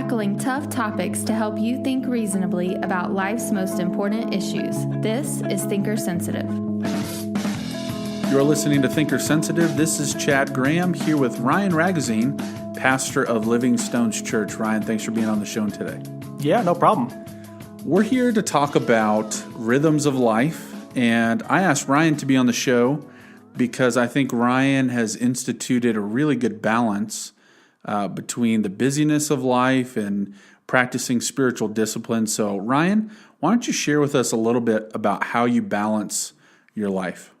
tackling tough topics to help you think reasonably about life's most important issues. This is Thinker Sensitive. You're listening to Thinker Sensitive. This is Chad Graham here with Ryan Ragozine, pastor of Living Stones Church. Ryan, thanks for being on the show today. Yeah, no problem. We're here to talk about rhythms of life, and I asked Ryan to be on the show because I think Ryan has instituted a really good balance between the busyness of life and practicing spiritual discipline. So, Ryan, why don't you share with us a little bit about how you balance your life?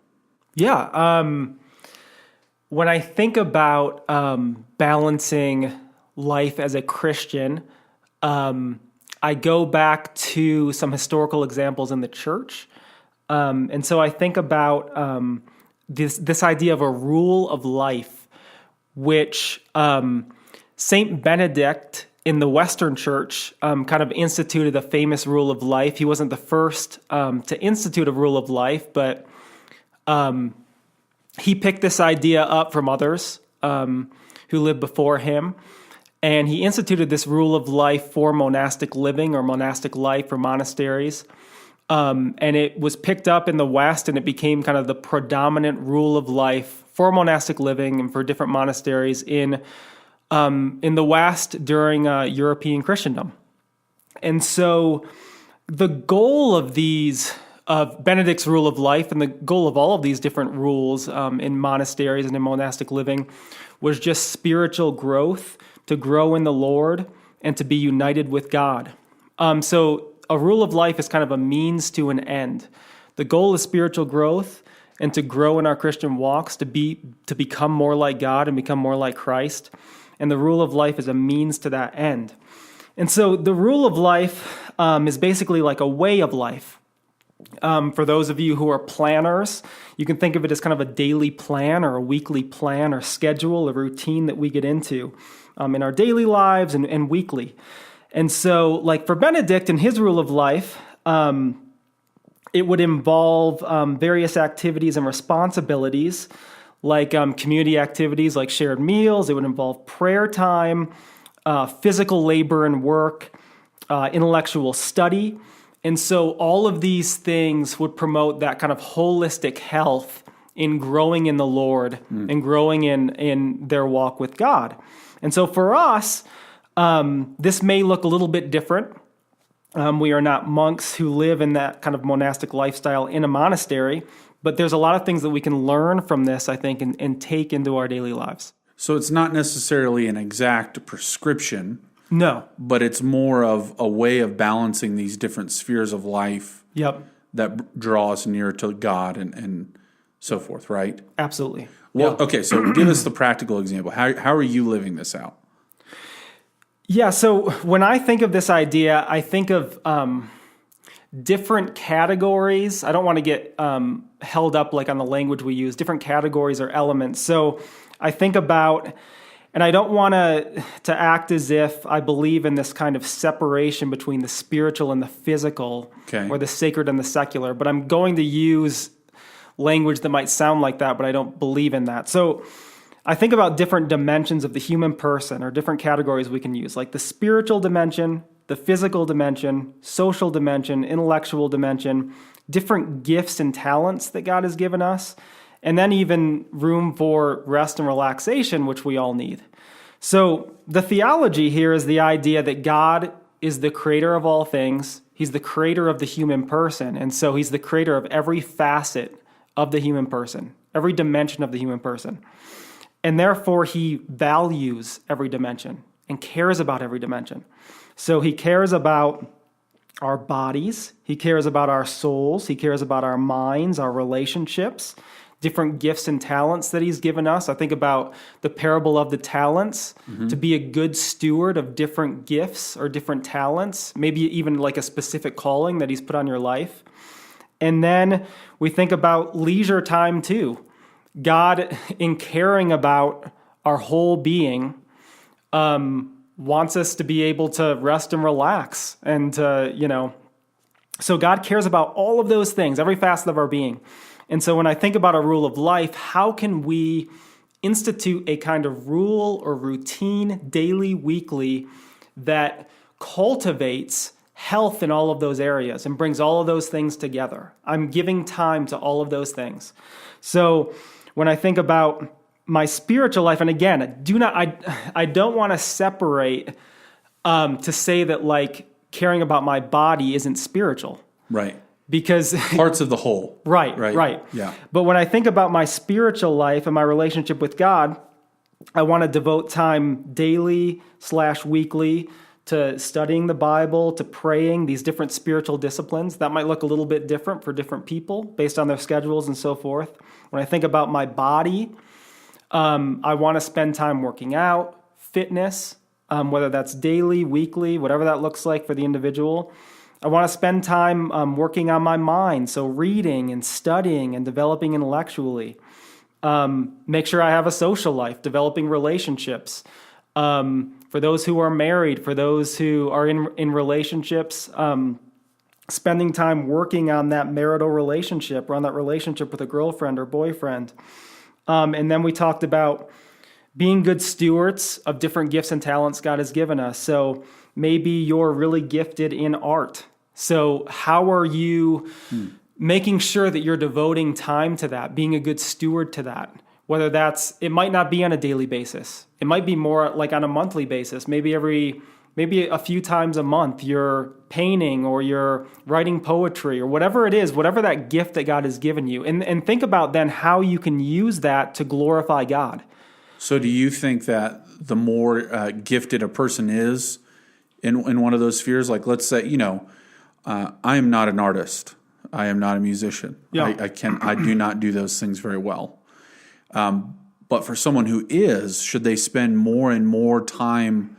Yeah. When I think about balancing life as a Christian, I go back to some historical examples in the church. And so I think about this idea of a rule of life, which Saint Benedict in the Western Church kind of instituted a famous rule of life. He wasn't the first to institute a rule of life, but he picked this idea up from others who lived before him. And he instituted this rule of life for monastic living or monastic life for monasteries. And it was picked up in the West, and it became kind of the predominant rule of life for monastic living and for different monasteries in the West during European Christendom. And so the goal of Benedict's rule of life, and the goal of all of these different rules in monasteries and in monastic living, was just spiritual growth, to grow in the Lord and to be united with God. So a rule of life is kind of a means to an end. The goal is spiritual growth and to grow in our Christian walks, to become more like God and become more like Christ. And the rule of life is a means to that end. And so the rule of life is basically like a way of life. For those of you who are planners, you can think of it as kind of a daily plan or a weekly plan or schedule, a routine that we get into in our daily lives and weekly. And so, like for Benedict and his rule of life, it would involve various activities and responsibilities, like community activities like shared meals. It would involve prayer time, physical labor and work, intellectual study. And so all of these things would promote that kind of holistic health in growing in the Lord and growing in their walk with God. And so for us, this may look a little bit different. We are not monks who live in that kind of monastic lifestyle in a monastery, but there's a lot of things that we can learn from this, I think, and take into our daily lives. So it's not necessarily an exact prescription. No. But it's more of a way of balancing these different spheres of life that draw us near to God and so forth, right? Absolutely. Well, okay, so give us the practical example. How are you living this out? Yeah, so when I think of this idea, I think of different categories. I don't want to get held up like on the language we use, different categories or elements. So I think about, and I don't want to act as if I believe in this kind of separation between the spiritual and the physical, or the sacred and the secular, but I'm going to use language that might sound like that, but I don't believe in that. So I think about different dimensions of the human person, or different categories we can use, like the spiritual dimension, the physical dimension, social dimension, intellectual dimension, different gifts and talents that God has given us, and then even room for rest and relaxation, which we all need. So the theology here is the idea that God is the creator of all things. He's the creator of the human person. And so he's the creator of every facet of the human person, every dimension of the human person. And therefore, he values every dimension and cares about every dimension. So he cares about our bodies. He cares about our souls. He cares about our minds, our relationships, different gifts and talents that he's given us. I think about the parable of the talents, to be a good steward of different gifts or different talents, maybe even like a specific calling that he's put on your life. And then we think about leisure time too. God, in caring about our whole being, wants us to be able to rest and relax. And, so God cares about all of those things, every facet of our being. And so when I think about a rule of life, how can we institute a kind of rule or routine, daily, weekly, that cultivates health in all of those areas and brings all of those things together. I'm giving time to all of those things. So when I think about my spiritual life, and again, I don't want to separate to say that like caring about my body isn't spiritual. Right. Because parts of the whole. Right. Yeah. But when I think about my spiritual life and my relationship with God, I want to devote time daily/weekly to studying the Bible, to praying, these different spiritual disciplines. That might look a little bit different for different people based on their schedules and so forth. When I think about my body, I want to spend time working out, fitness, whether that's daily, weekly, whatever that looks like for the individual. I want to spend time working on my mind, so reading and studying and developing intellectually. Make sure I have a social life, developing relationships. For those who are married, for those who are in relationships, spending time working on that marital relationship or on that relationship with a girlfriend or boyfriend. And then we talked about being good stewards of different gifts and talents God has given us. So maybe you're really gifted in art. So how are you making sure that you're devoting time to that, being a good steward to that? Whether it might not be on a daily basis. It might be more like on a monthly basis. Maybe a few times a month you're painting or you're writing poetry or whatever it is, whatever that gift that God has given you. And think about then how you can use that to glorify God. So do you think that the more gifted a person is in one of those spheres, like let's say, I am not an artist. I am not a musician. Yeah. I do not do those things very well. But for someone who is, should they spend more and more time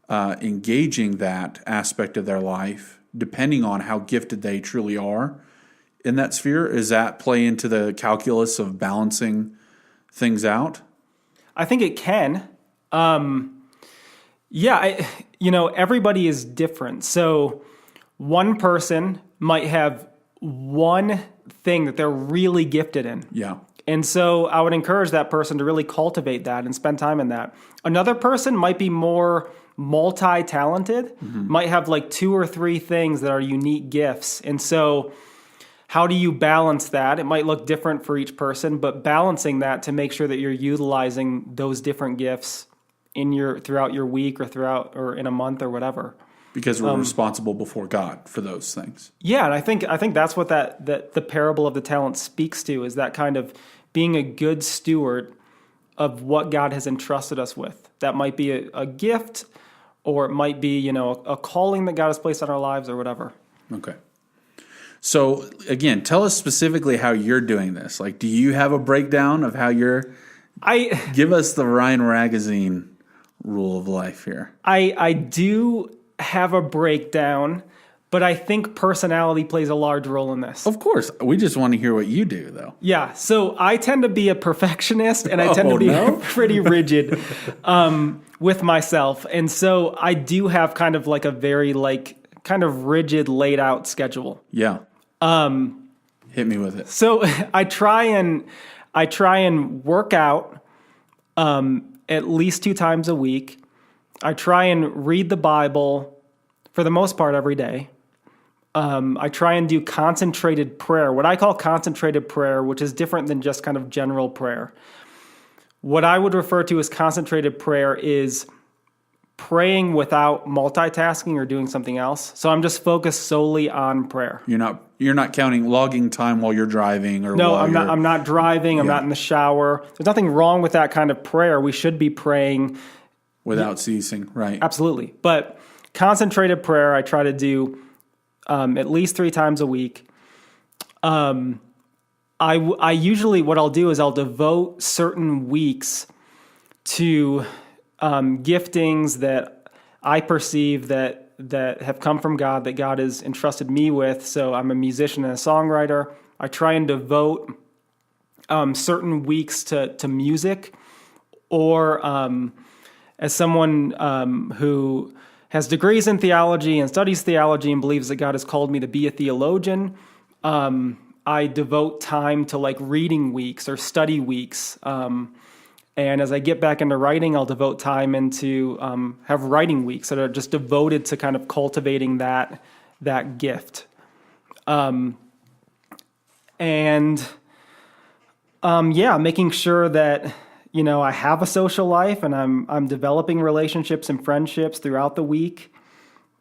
engaging that aspect of their life, depending on how gifted they truly are in that sphere? Does that play into the calculus of balancing things out? I think it can. Everybody is different. So one person might have one thing that they're really gifted in. Yeah. And so I would encourage that person to really cultivate that and spend time in that. Another person might be more multi-talented, might have like 2 or 3 things that are unique gifts. And so how do you balance that? It might look different for each person, but balancing that to make sure that you're utilizing those different gifts throughout your week or in a month or whatever. Because we're responsible before God for those things. Yeah, and I think that's what that the parable of the talents speaks to, is that kind of being a good steward of what God has entrusted us with. That might be a gift, or it might be a calling that God has placed on our lives, or whatever. Okay. So again, tell us specifically how you're doing this. Like, do you have a breakdown of how give us the Ryan Ragozine rule of life here. I do have a breakdown, but I think personality plays a large role in this. Of course. We just want to hear what you do, though. Yeah. So I tend to be a perfectionist, and I tend to be pretty rigid with myself. And so I do have kind of like a very kind of rigid laid out schedule. Yeah. Hit me with it. So I try and work out at least 2 times a week. I try and read the Bible for the most part every day. I try and do concentrated prayer, what I call concentrated prayer, which is different than just kind of general prayer. What I would refer to as concentrated prayer is praying without multitasking or doing something else. So I'm just focused solely on prayer. You're not counting logging time while you're driving or no, I'm not driving. I'm not in the shower. There's nothing wrong with that kind of prayer. We should be praying without ceasing, right? Absolutely. But concentrated prayer, I try to do at least 3 times a week. I usually, what I'll do is I'll devote certain weeks to giftings that I perceive that have come from God, that God has entrusted me with. So I'm a musician and a songwriter. I try and devote certain weeks to music, or as someone who has degrees in theology and studies theology and believes that God has called me to be a theologian, I devote time to like reading weeks or study weeks And as I get back into writing, I'll devote time into have writing weeks that are just devoted to kind of cultivating that gift. Making sure that, I have a social life and I'm developing relationships and friendships throughout the week.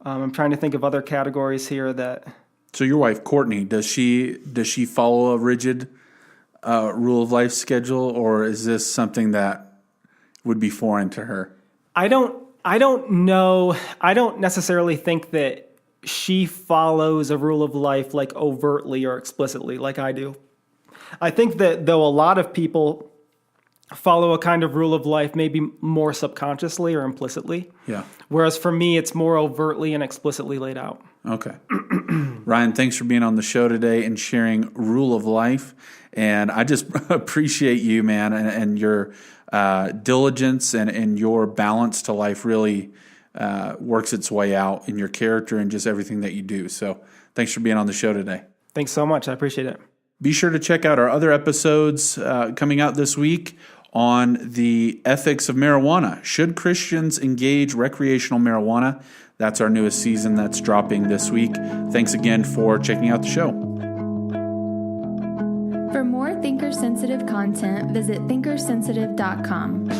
I'm trying to think of other categories here that. So your wife, Courtney, does she follow a rigid rule of life schedule, or is this something that would be foreign to her? I don't know. I don't necessarily think that she follows a rule of life like overtly or explicitly like I do. I think that though a lot of people follow a kind of rule of life maybe more subconsciously or implicitly. Yeah. Whereas for me, it's more overtly and explicitly laid out. Okay. Ryan, thanks for being on the show today and sharing rule of life. And I just appreciate you, man, and your diligence and your balance to life really works its way out in your character and just everything that you do. So thanks for being on the show today. Thanks so much. I appreciate it. Be sure to check out our other episodes coming out this week on the ethics of marijuana. Should Christians engage recreational marijuana? That's our newest season that's dropping this week. Thanks again for checking out the show. For more Thinker Sensitive content, visit thinkersensitive.com.